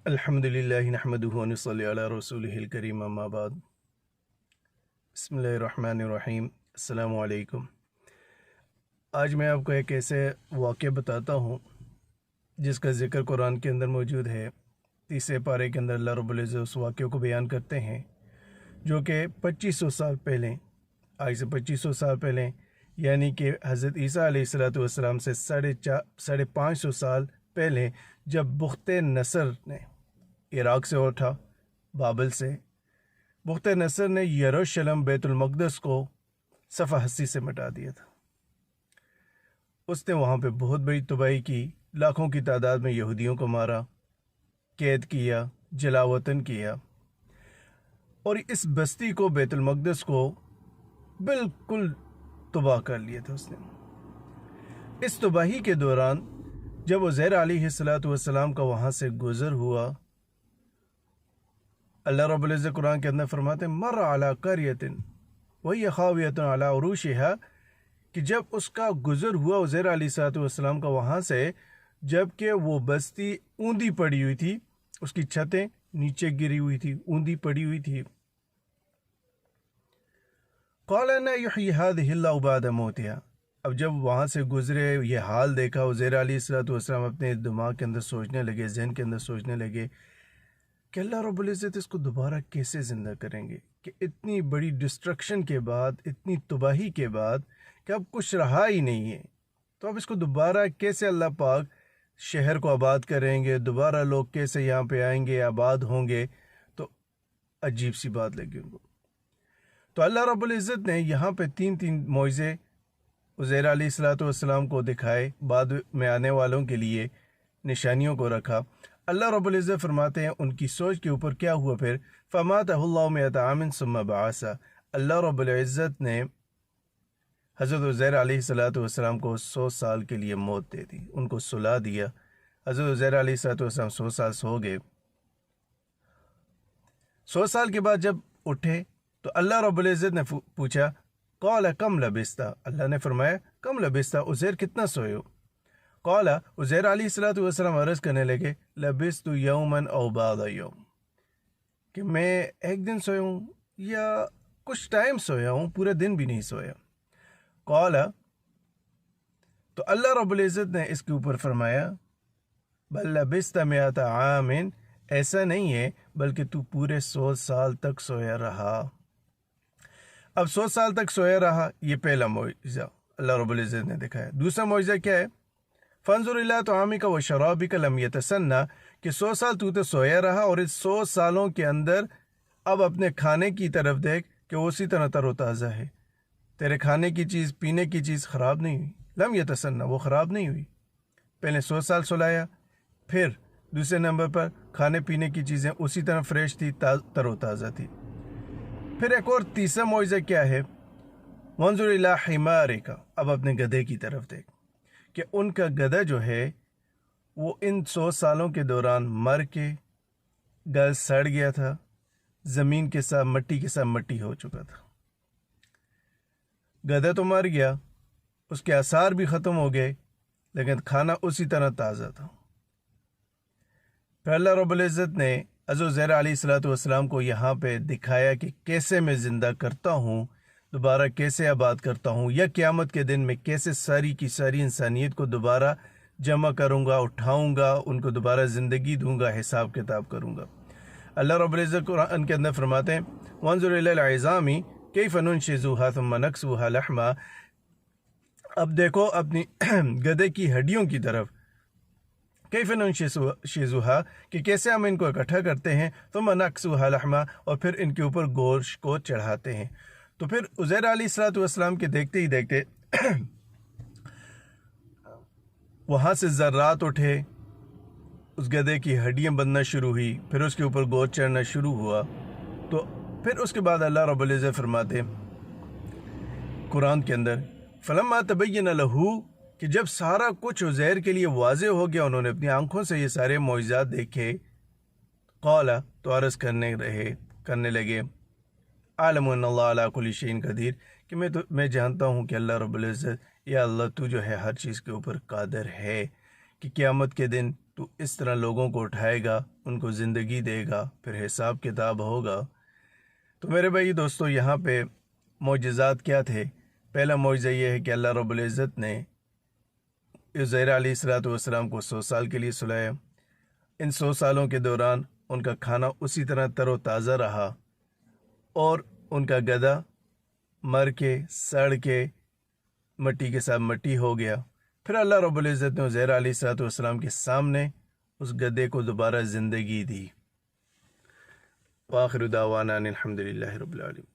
الحمدللہ نحمدہ ونصلی علی رسولہ الکریم اما بعد بسم اللہ الرحمن الرحیم السلام علیکم۔ آج میں آپ کو ایک ایسے واقعہ بتاتا ہوں جس کا ذکر قرآن کے اندر موجود ہے۔ 30 پارے کے اندر اللہ رب العزت اس واقعے کو بیان کرتے ہیں جو کہ 2500 سال پہلے، آج سے 2500 سال پہلے، یعنی کہ حضرت عیسیٰ علیہ السلام سے 550 سال پہلے، جب بخت نصر نے عراق سے اٹھا، بابل سے، بخت نصر نے یروشلم بیت المقدس کو صفحہ ہستی سے مٹا دیا تھا۔ اس نے وہاں پہ بہت بڑی تباہی کی، لاکھوں کی تعداد میں یہودیوں کو مارا، قید کیا، جلا وطن کیا، اور اس بستی کو، بیت المقدس کو بالکل تباہ کر لیا تھا اس نے۔ اس تباہی کے دوران جب عزیر علیہ السلام کا وہاں سے گزر ہوا، اللہ رب العزت قرآن کے اندر فرماتے ہیں مر علی قریۃ وہی خاویۃ علی عروشها، کہ جب اس کا گزر ہوا عزیر علیہ السلام کا وہاں سے، جب کہ وہ بستی اوندی پڑی ہوئی تھی، اس کی چھتیں نیچے گری ہوئی تھی، اوندی پڑی ہوئی تھی۔ قال ان یحیی هذه اللہ بعد موتها، اب جب وہاں سے گزرے، یہ حال دیکھا، عزیر علیہ السلام اپنے دماغ کے اندر سوچنے لگے، ذہن کے اندر سوچنے لگے کہ اللہ رب العزت اس کو دوبارہ کیسے زندہ کریں گے، کہ اتنی بڑی ڈسٹرکشن کے بعد، اتنی تباہی کے بعد، کہ اب کچھ رہا ہی نہیں ہے، تو اب اس کو دوبارہ کیسے اللہ پاک شہر کو آباد کریں گے، دوبارہ لوگ کیسے یہاں پہ آئیں گے، آباد ہوں گے۔ تو عجیب سی بات لگی ان کو۔ تو اللہ رب العزت نے یہاں پہ تین معجزے عزیر علیہ السلام کو دکھائے، بعد میں آنے والوں کے لیے نشانیوں کو رکھا۔ اللہ رب العزت فرماتے ہیں ان کی سوچ کے اوپر کیا ہوا پھر، فَمَاتَهُ اللَّهُ مِئَةَ عَامٍ ثُمَّ بَعَثَهُ، اللہ رب العزت نے حضرت عزیر علیہ السلام کو 100 سال کے لیے موت دے دی، ان کو سلا دیا۔ حضرت عزیر علیہ السلام 100 سال سو گئے۔ 100 سال کے بعد جب اٹھے تو اللہ رب العزت نے پوچھا قال کم لبثت، اللہ نے فرمایا کم لبثت، عزیر کتنا سوئے ہو؟ قال، عزیر علیہ السلام عرض کرنے لگے لبثت یوما او بعض یوم، کہ میں ایک دن سویا ہوں یا کچھ ٹائم سویا ہوں، پورے دن بھی نہیں سویا۔ قال، تو اللہ رب العزت نے اس کے اوپر فرمایا بل لبثت مئۃ عام، ایسا نہیں ہے بلکہ تو پورے 100 سال تک سویا رہا۔ اب 100 سال تک سویا رہا، یہ پہلا معجزہ اللہ رب العزت نے دکھایا۔ دوسرا معجزہ کیا ہے؟ فانظر الی طعامک و شرابک لم یتسنى، کہ 100 سال تو سویا رہا، اور اس 100 سالوں کے اندر اب اپنے کھانے کی طرف دیکھ کہ وہ اسی طرح تر و تازہ ہے، تیرے کھانے کی چیز، پینے کی چیز خراب نہیں ہوئی، لم یتسنى، وہ خراب نہیں ہوئی۔ پہلے 100 سال سلایا، پھر دوسرے نمبر پر کھانے پینے کی چیزیں اسی طرح فریش تھی، تر و تازہ تھی۔ پھر ایک اور تیسرا معجزہ کیا ہے؟ وانظر الی حمارک، اب اپنے گدھے کی طرف دیکھ کہ ان کا گدھا جو ہے وہ ان 100 سالوں کے دوران مر کے گل سڑ گیا تھا، زمین کے ساتھ، مٹی کے ساتھ مٹی ہو چکا تھا۔ گدھا تو مر گیا، اس کے آثار بھی ختم ہو گئے، لیکن کھانا اسی طرح تازہ تھا۔ پھر اللہ رب العزت نے حضرت عزیر علیہ السلام کو یہاں پہ دکھایا کہ کیسے میں زندہ کرتا ہوں، دوبارہ کیسے آباد کرتا ہوں، یا قیامت کے دن میں کیسے ساری کی ساری انسانیت کو دوبارہ جمع کروں گا، اٹھاؤں گا، ان کو دوبارہ زندگی دوں گا، حساب کتاب کروں گا۔ اللہ رب العزت قرآن کے اندر فرماتے ہیں وانظر الی العظام کیف ننشزها ثم نکسوها لحما، اب دیکھو اپنی گدھے کی ہڈیوں کی طرف، کیف ننشزها، کہ کیسے ہم ان کو اکٹھا کرتے ہیں، ثم نکسوها لحما، اور پھر ان کے اوپر گوشت کو چڑھاتے ہیں۔ تو پھر عزیر علیہ السلام کے دیکھتے ہی دیکھتے وہاں سے ذرات اٹھے، اس گدھے کی ہڈیاں بننا شروع ہوئی، پھر اس کے اوپر گوشت چڑھنا شروع ہوا۔ تو پھر اس کے بعد اللہ رب العزت فرماتے قرآن کے اندر فلما تبین لہ، کہ جب سارا کچھ عزیر کے لیے واضح ہو گیا، انہوں نے اپنی آنکھوں سے یہ سارے معجزات دیکھے، قال، تو عرض کرنے لگے عالم ان اللہ علی کل شیء قدیر، کہ میں جانتا ہوں کہ اللہ رب العزت، یا اللہ تو جو ہے ہر چیز کے اوپر قادر ہے، کہ قیامت کے دن تو اس طرح لوگوں کو اٹھائے گا، ان کو زندگی دے گا، پھر حساب کتاب ہوگا۔ تو میرے بھائی دوستو، یہاں پہ معجزات کیا تھے؟ پہلا معجزہ یہ ہے کہ اللہ رب العزت نے عزیر علیہ السلام کو 100 سال کے لیے سلایا۔ ان 100 سالوں کے دوران ان کا کھانا اسی طرح تر و تازہ رہا، اور ان کا گدھا مر کے سڑ کے مٹی کے ساتھ مٹی ہو گیا۔ پھر اللہ رب العزت نے عزیر علیہ السلام کے سامنے اس گدھے کو دوبارہ زندگی دی۔ وآخر دعوانا ان الحمد للہ رب العالمین۔